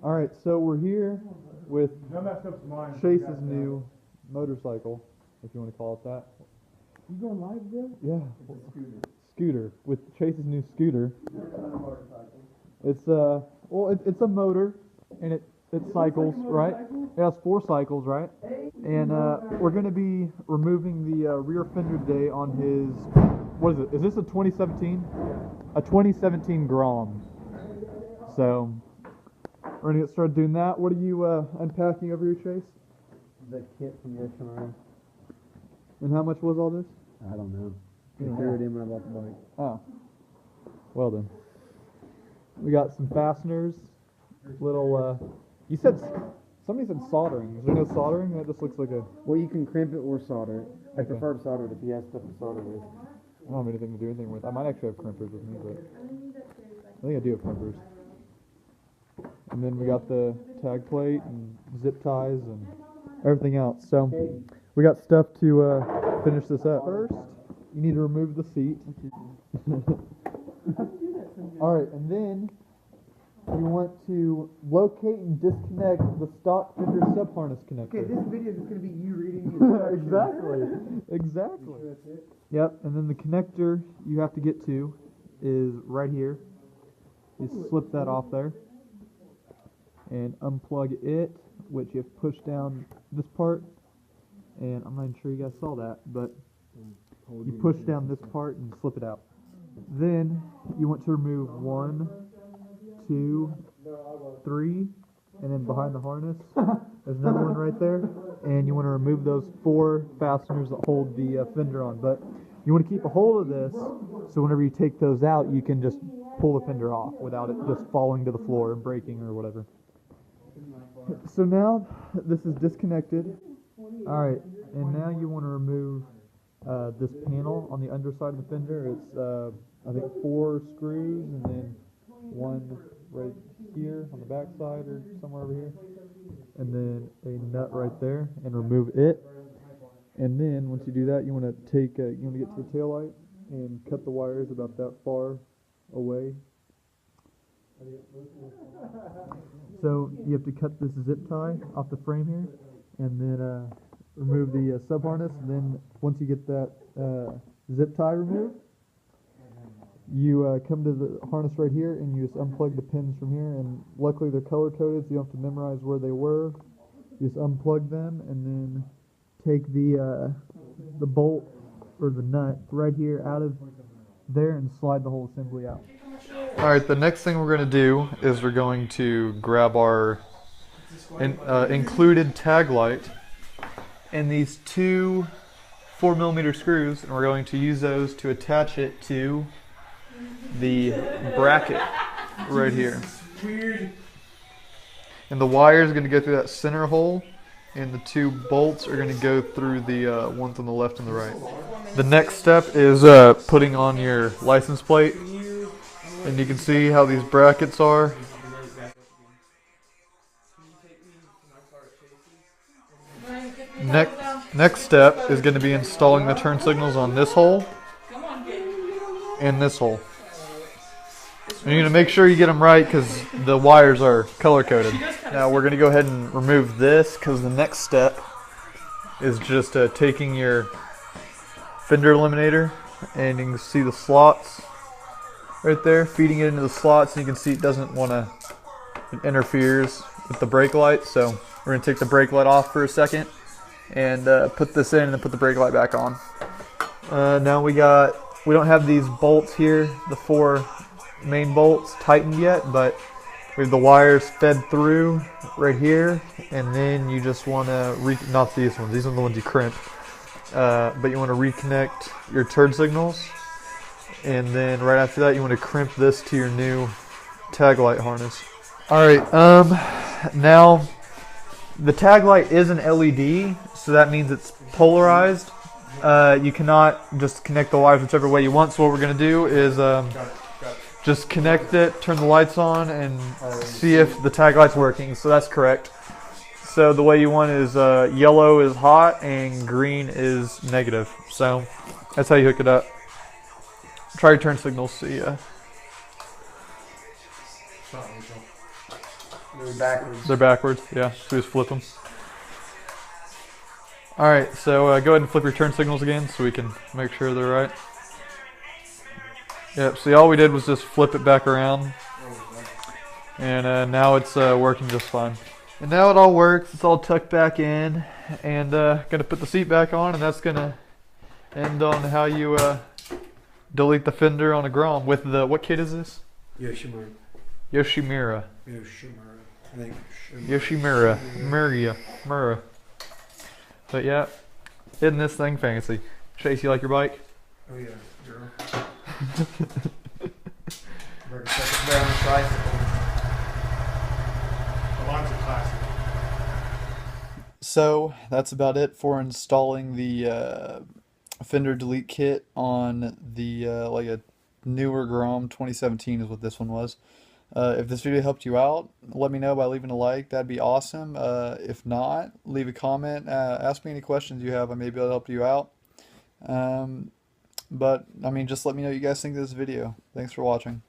Alright, so we're here with Chase's new motorcycle, if you want to call it that. You going live, bro? Yeah. It's a scooter. Scooter, with Chase's new scooter. It's well, it's a motor, and it cycles, right? It has 4 cycles, right? And we're going to be removing the rear fender today on his, what is it? Is this a 2017? A 2017 Grom. So we're going to get started doing that. What are you unpacking over here, Chase? The kit from the HMI. And how much was all this? I don't know. I threw it in when I bought the bike. Oh. Well then. We got some fasteners. Little, you said, somebody said soldering. Is there no soldering? That just looks like a... Well, you can crimp it or solder it. I Okay. prefer to solder it if you have stuff to solder with. I don't have anything to do anything with. I might actually have crimpers with me, but I think I do have crimpers. And then we got the tag plate and zip ties and everything else. So we got stuff to finish this up. First, you need to remove the seat. Alright, and then you want to locate and disconnect the stock Fender sub-harness connector. Okay, this video is going to be you reading the instructions. Exactly. That's it? Yep, and then the connector you have to get to is right here. You slip that off there and unplug it, which you have to push down this part. And I'm not even sure you guys saw that, but you push down this part and slip it out. Then you want to remove 1, 2, 3, and then behind the harness, there's another one right there. And you want to remove those 4 fasteners that hold the fender on. But you want to keep a hold of this, so whenever you take those out, you can just pull the fender off without it just falling to the floor and breaking or whatever. So now this is disconnected. Alright, and now you want to remove this panel on the underside of the fender. It's I think 4 screws and then 1 right here on the back side or somewhere over here, and then a nut right there, and remove it. And then once you do that, you want to take you want to get to the taillight and cut the wires about that far away. So you have to cut this zip tie off the frame here, and then remove the sub harness. And then once you get that zip tie removed, you come to the harness right here, and you just unplug the pins from here. And luckily they're color coded, so you don't have to memorize where they were. You just unplug them, and then take the bolt or the nut right here out of there and slide the whole assembly out. Alright, the next thing we're going to do is we're going to grab our included tag light and these 2 4mm screws, and we're going to use those to attach it to the bracket right here. And the wire is going to go through that center hole, and the 2 bolts are going to go through the ones on the left and the right. The next step is putting on your license plate, and you can see how these brackets are. Next step is going to be installing the turn signals on this hole and this hole. And you're going to make sure you get them right because the wires are color coded. Now we're going to go ahead and remove this because the next step is just taking your fender eliminator, and you can see the slots right there, feeding it into the slots, and you can see it doesn't want to, it interferes with the brake light. So we're going to take the brake light off for a second and put this in and then put the brake light back on. Now we don't have these bolts here, the 4 main bolts tightened yet, but we have the wires fed through right here, and then you just want to not these ones, these are the ones you crimp, but you want to reconnect your turn signals, and then right after that you want to crimp this to your new tag light harness. Alright, now the tag light is an LED, so that means it's polarized. You cannot just connect the wires whichever way you want, so what we're going to do is just connect it, turn the lights on, and see if the tag light's working. So that's correct. So the way you want is yellow is hot and green is negative. So that's how you hook it up. Try your turn signals. See ya. They're backwards. They're backwards, yeah. So just flip them. Alright, so go ahead and flip your turn signals again so we can make sure they're right. Yep, see, all we did was just flip it back around. And now it's working just fine. And now it all works. It's all tucked back in. And gonna put the seat back on, and that's gonna end on how you delete the Fender on a Grom with the, what kit is this? Yoshimura. Yoshimura. I think Mura. But yeah, isn't this thing fancy? Chase, you like your bike? Oh yeah, girl. Better check it down the bicycle. Mine's a classic. So that's about it for installing the Fender Delete kit on the like a newer Grom. 2017 is what this one was. If this video helped you out, let me know by leaving a like. That'd be awesome. If not, leave a comment. Ask me any questions you have. I may be able to help you out. But I mean, just let me know what you guys think of this video. Thanks for watching.